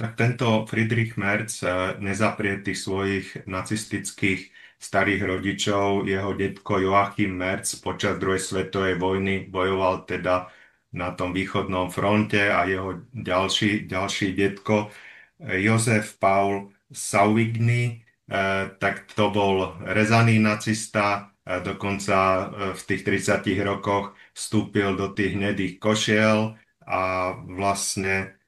Tak tento Friedrich Merz nezaprie tých svojich nacistických starých rodičov. Jeho detko Joachim Merz počas druhej svetovej vojny bojoval teda na tom východnom fronte a jeho ďalší detko Josef Paul Sauvigny, tak to bol rezaný nacista, dokonca v tých 30 rokoch vstúpil do tých hnedých košiel a vlastne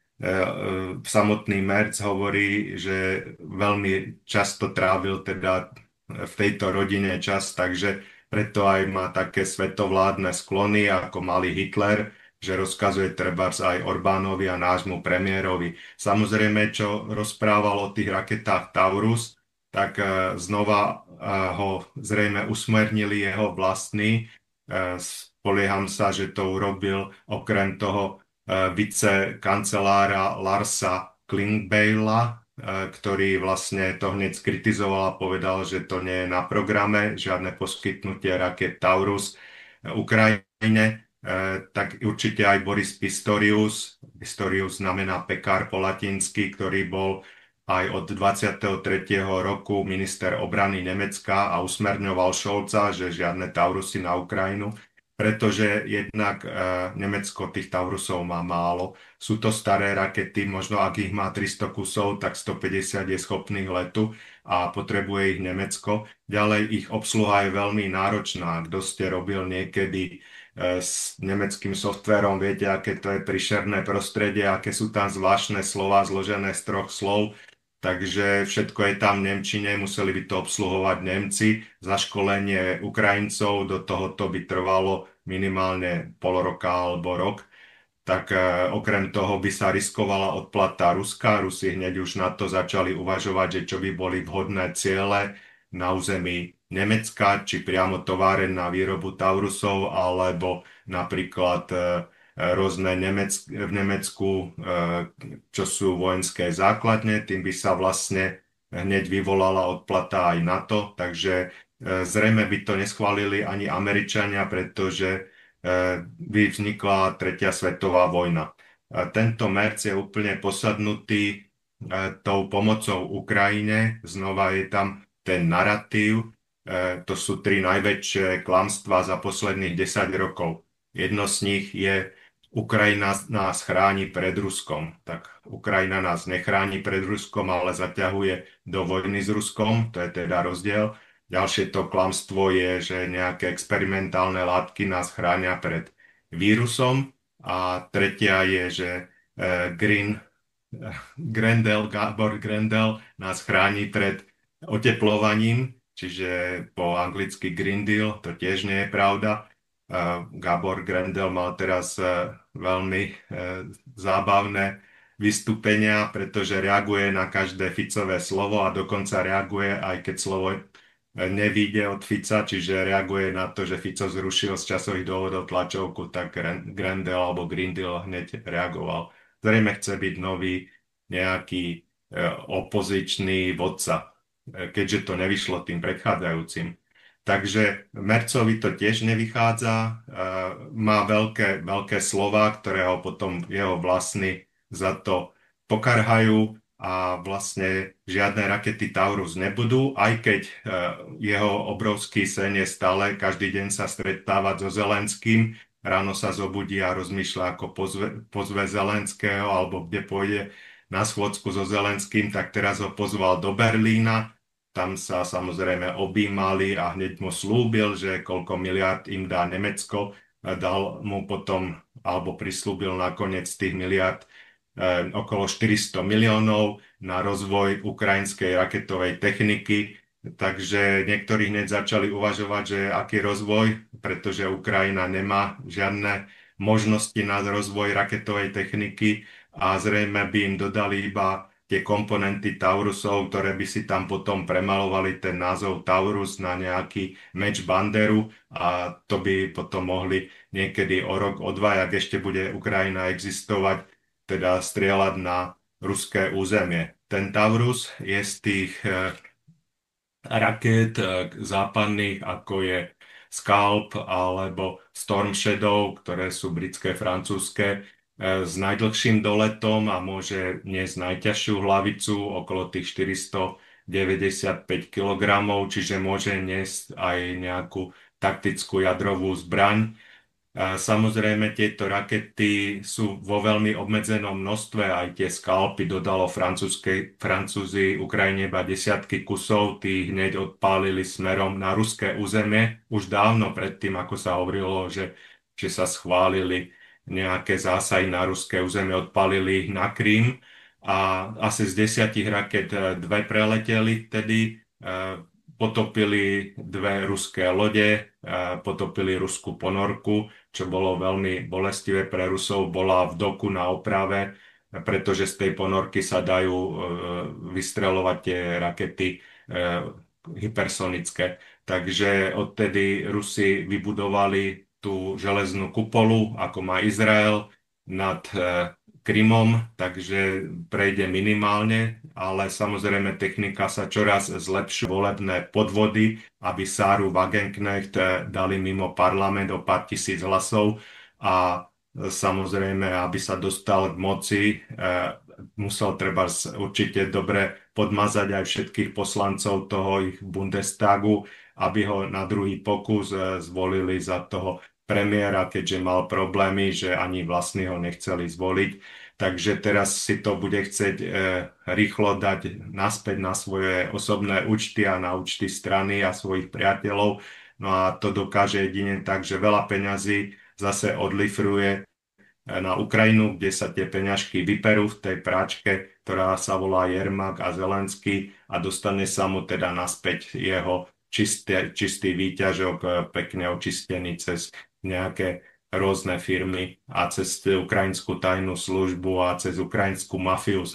samotný Merz hovorí, že veľmi často trávil teda v tejto rodine čas, takže preto aj má také svetovládne sklony, ako malý Hitler, že rozkazuje trebárs aj Orbánovi a nášmu premiérovi. Samozrejme, čo rozprával o tých raketách Taurus, tak znova ho zrejme usmernili jeho vlastní. Spolieham sa, že to urobil okrem toho vicekancelára Larsa Klingbeila, ktorý vlastne to hneď skritizoval a povedal, že to nie je na programe, žiadne poskytnutie raket Taurus Ukrajine. Tak určite aj Boris Pistorius, Pistorius znamená pekár po latinsky, ktorý bol aj od 23. roku minister obrany Nemecka a usmerňoval Scholza, že žiadne Taurusy na Ukrajinu, pretože jednak Nemecko tých Taurusov má málo. Sú to staré rakety, možno ak ich má 300 kusov, tak 150 je schopných letu a potrebuje ich Nemecko. Ďalej ich obsluha je veľmi náročná. Kto ste robil niekedy s nemeckým softvérom, viete, aké to je príšerné prostredie, aké sú tam zvláštne slova zložené z troch slov. Takže všetko je tam v nemčine, museli by to obsluhovať Nemci. Zaškolenie Ukrajincov do tohoto by trvalo minimálne pol roka alebo rok. Tak okrem toho by sa riskovala odplata Ruska. Rusi hneď už na to začali uvažovať, že čo by boli vhodné ciele na území Nemecka, či priamo továren na výrobu Taurusov, alebo napríklad rôzne v Nemecku, čo sú vojenské základne, tým by sa vlastne hneď vyvolala odplata aj na to, takže zrejme by to neschválili ani Američania, pretože by vznikla tretia svetová vojna. Tento Merc je úplne posadnutý tou pomocou Ukrajine, znova je tam ten narratív, to sú tri najväčšie klamstvá za posledných 10 rokov. Jedno z nich je Ukrajina nás chráni pred Ruskom. Tak Ukrajina nás nechráni pred Ruskom, ale zaťahuje do vojny s Ruskom, to je teda rozdiel. Ďalšie to klamstvo je, že nejaké experimentálne látky nás chránia pred vírusom. A tretia je, že Gábor Grendel nás chráni pred oteplovaním, čiže po anglicky Green Deal, to tiež nie je pravda. Gábor Grendel mal teraz veľmi zábavné vystúpenia, pretože reaguje na každé Ficové slovo a dokonca reaguje, aj keď slovo nevíde od Fica, čiže reaguje na to, že Fico zrušil z časových dôvodov tlačovku, tak Grendel alebo Green Deal hneď reagoval. Zrejme chce byť nový nejaký opozičný vodca, keďže to nevyšlo tým predchádzajúcim. Takže Mercovi to tiež nevychádza, má veľké slova, ktoré ho potom jeho vlastní za to pokarhajú a vlastne žiadne rakety Taurus nebudú, aj keď jeho obrovský sen je stále každý deň sa stretávať so Zelenským, ráno sa zobudí a rozmýšľa, ako pozve Zelenského alebo kde pôjde na schôdzku so Zelenským, tak teraz ho pozval do Berlína. Tam sa samozrejme objímali a hneď mu slúbil, že koľko miliard im dá Nemecko. Dal mu potom, alebo prislúbil nakoniec tých miliard okolo 400 miliónov na rozvoj ukrajinskej raketovej techniky. Takže niektorí hneď začali uvažovať, že aký rozvoj, pretože Ukrajina nemá žiadne možnosti na rozvoj raketovej techniky a zrejme by im dodali iba tie komponenty Taurusov, ktoré by si tam potom premalovali ten názov Taurus na nejaký meč banderu a to by potom mohli niekedy o rok, o dva, ak ešte bude Ukrajina existovať, teda strieľať na ruské územie. Ten Taurus je z tých rakét západných, ako je Scalp alebo Storm Shadow, ktoré sú britské, francúzske, s najdlhším doletom a môže niesť najťažšiu hlavicu okolo tých 495 kg, čiže môže niesť aj nejakú taktickú jadrovú zbraň. A samozrejme, tieto rakety sú vo veľmi obmedzenom množstve, aj tie skalpy dodalo Francúzi Ukrajine iba desiatky kusov, tí hneď odpálili smerom na ruské územie, už dávno predtým, ako sa hovorilo, že sa schválili nejaké zásahy na ruské územie, odpálili ich na Krím a asi z 10 raket dve preleteli vtedy, potopili dve ruské lode, potopili ruskú ponorku, čo bolo veľmi bolestivé pre Rusov, bola v doku na oprave, pretože z tej ponorky sa dajú vystreľovať tie rakety hypersonické. Takže odtedy Rusi vybudovali tú železnú kupolu, ako má Izrael, nad Krymom, takže prejde minimálne, ale samozrejme technika sa čoraz zlepšuje. Volebné podvody, aby Sáru Wagenknecht dali mimo parlament o pár tisíc hlasov a samozrejme, aby sa dostal k moci, musel treba určite dobre podmazať aj všetkých poslancov toho ich Bundestagu, aby ho na druhý pokus zvolili za toho premiéra, keďže mal problémy, že ani vlastní ho nechceli zvoliť. Takže teraz si to bude chcieť rýchlo dať naspäť na svoje osobné účty a na účty strany a svojich priateľov. No a to dokáže jedine tak, že veľa peňazí zase odlifruje na Ukrajinu, kde sa tie peňažky vyperú v tej práčke, ktorá sa volá Jermak a Zelenský a dostane sa mu teda naspäť jeho čistý výťažok, pekne očistený cez nejaké rôzne firmy a cez ukrajinskú tajnú službu a cez ukrajinskú mafiu